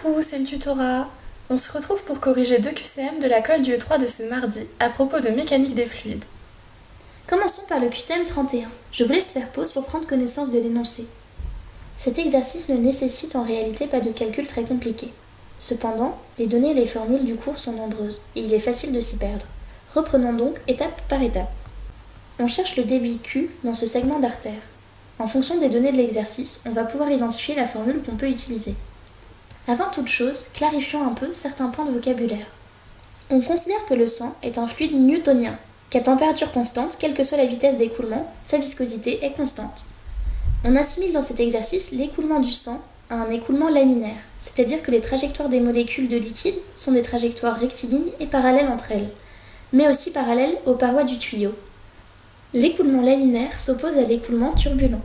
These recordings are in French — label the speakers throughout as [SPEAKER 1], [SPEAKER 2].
[SPEAKER 1] Coucou, c'est le tutorat. On se retrouve pour corriger 2 QCM de la colle du E3 de ce mardi à propos de mécanique des fluides.
[SPEAKER 2] Commençons par le QCM 31. Je vous laisse faire pause pour prendre connaissance de l'énoncé. Cet exercice ne nécessite en réalité pas de calcul très compliqué. Cependant, les données et les formules du cours sont nombreuses et il est facile de s'y perdre. Reprenons donc étape par étape. On cherche le débit Q dans ce segment d'artère. En fonction des données de l'exercice, on va pouvoir identifier la formule qu'on peut utiliser. Avant toute chose, clarifions un peu certains points de vocabulaire. On considère que le sang est un fluide newtonien, qu'à température constante, quelle que soit la vitesse d'écoulement, sa viscosité est constante. On assimile dans cet exercice l'écoulement du sang à un écoulement laminaire, c'est-à-dire que les trajectoires des molécules de liquide sont des trajectoires rectilignes et parallèles entre elles, mais aussi parallèles aux parois du tuyau. L'écoulement laminaire s'oppose à l'écoulement turbulent.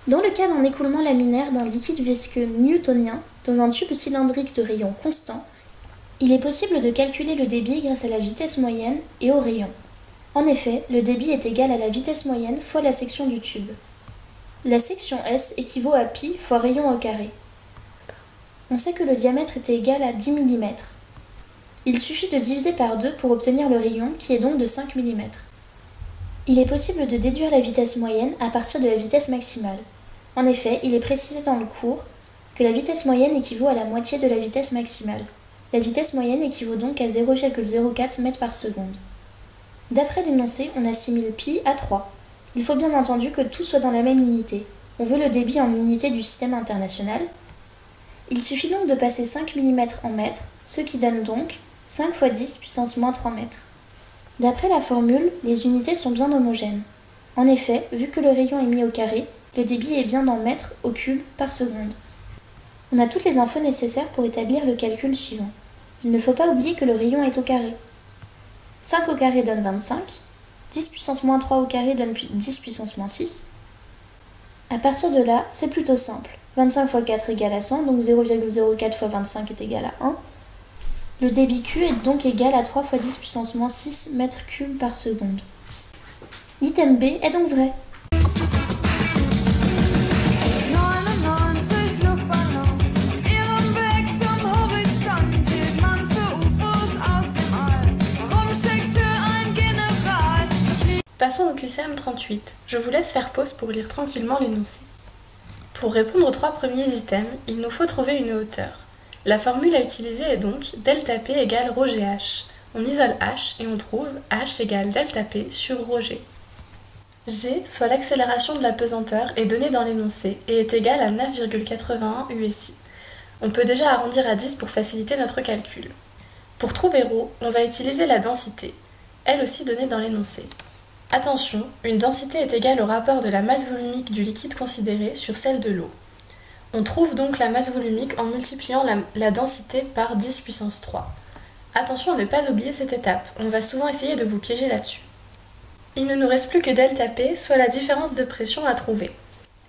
[SPEAKER 2] Dans le cas d'un écoulement laminaire d'un liquide visqueux newtonien, dans un tube cylindrique de rayon constant, il est possible de calculer le débit grâce à la vitesse moyenne et au rayon. En effet, le débit est égal à la vitesse moyenne fois la section du tube. La section S équivaut à pi fois rayon au carré. On sait que le diamètre était égal à 10 mm. Il suffit de diviser par 2 pour obtenir le rayon qui est donc de 5 mm. Il est possible de déduire la vitesse moyenne à partir de la vitesse maximale. En effet, il est précisé dans le cours que la vitesse moyenne équivaut à la moitié de la vitesse maximale. La vitesse moyenne équivaut donc à 0,04 m par seconde. D'après l'énoncé, on assimile pi à 3. Il faut bien entendu que tout soit dans la même unité. On veut le débit en unité du système international. Il suffit donc de passer 5 mm en mètres, ce qui donne donc 5 × 10 puissance moins 3 mètres. D'après la formule, les unités sont bien homogènes. En effet, vu que le rayon est mis au carré, le débit est bien en mètres au cube par seconde. On a toutes les infos nécessaires pour établir le calcul suivant. Il ne faut pas oublier que le rayon est au carré. 5 au carré donne 25, 10 puissance moins 3 au carré donne 10 puissance moins 6. À partir de là, c'est plutôt simple. 25 fois 4 égale à 100, donc 0,04 fois 25 est égal à 1. Le débit Q est donc égal à 3 fois 10 puissance moins 6 mètres cubes par seconde. L'item B est donc vrai.
[SPEAKER 1] Passons au QCM 38. Je vous laisse faire pause pour lire tranquillement l'énoncé. Pour répondre aux 3 premiers items, il nous faut trouver une hauteur. La formule à utiliser est donc delta P égale ρgh. On isole h et on trouve h égale delta P sur ρg. G, soit l'accélération de la pesanteur, est donnée dans l'énoncé et est égale à 9,81 USI. On peut déjà arrondir à 10 pour faciliter notre calcul. Pour trouver ρ, on va utiliser la densité, elle aussi donnée dans l'énoncé. Attention, une densité est égale au rapport de la masse volumique du liquide considéré sur celle de l'eau. On trouve donc la masse volumique en multipliant la densité par 10 puissance 3. Attention à ne pas oublier cette étape, on va souvent essayer de vous piéger là-dessus. Il ne nous reste plus que delta P, soit la différence de pression à trouver.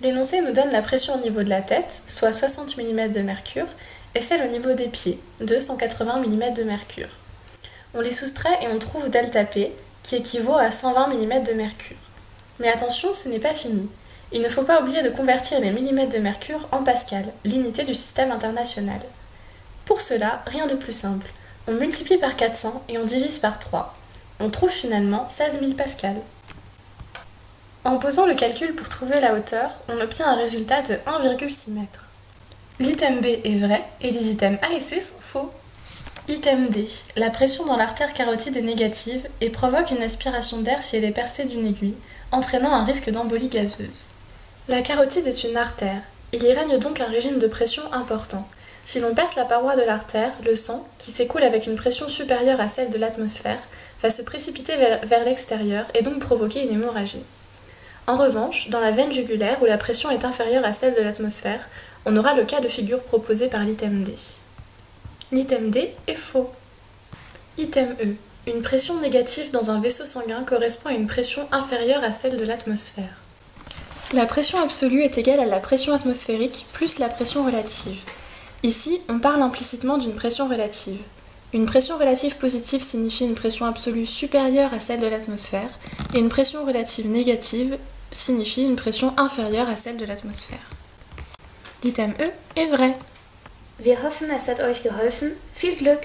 [SPEAKER 1] L'énoncé nous donne la pression au niveau de la tête, soit 60 mm de mercure, et celle au niveau des pieds, 280 mm de mercure. On les soustrait et on trouve delta P, qui équivaut à 120 mm de mercure. Mais attention, ce n'est pas fini. Il ne faut pas oublier de convertir les millimètres de mercure en pascal, l'unité du système international. Pour cela, rien de plus simple. On multiplie par 400 et on divise par 3. On trouve finalement 16 000 pascal. En posant le calcul pour trouver la hauteur, on obtient un résultat de 1,6 m. L'item B est vrai et les items A et C sont faux. Item D. La pression dans l'artère carotide est négative et provoque une aspiration d'air si elle est percée d'une aiguille, entraînant un risque d'embolie gazeuse. La carotide est une artère. Il y règne donc un régime de pression important. Si l'on perce la paroi de l'artère, le sang, qui s'écoule avec une pression supérieure à celle de l'atmosphère, va se précipiter vers l'extérieur et donc provoquer une hémorragie. En revanche, dans la veine jugulaire où la pression est inférieure à celle de l'atmosphère, on aura le cas de figure proposé par l'item D. L'item D est faux. Item E. Une pression négative dans un vaisseau sanguin correspond à une pression inférieure à celle de l'atmosphère. La pression absolue est égale à la pression atmosphérique plus la pression relative. Ici, on parle implicitement d'une pression relative. Une pression relative positive signifie une pression absolue supérieure à celle de l'atmosphère, et une pression relative négative signifie une pression inférieure à celle de l'atmosphère. L'item E est vrai.
[SPEAKER 2] Wir hoffen, es hat euch geholfen. Viel Glück!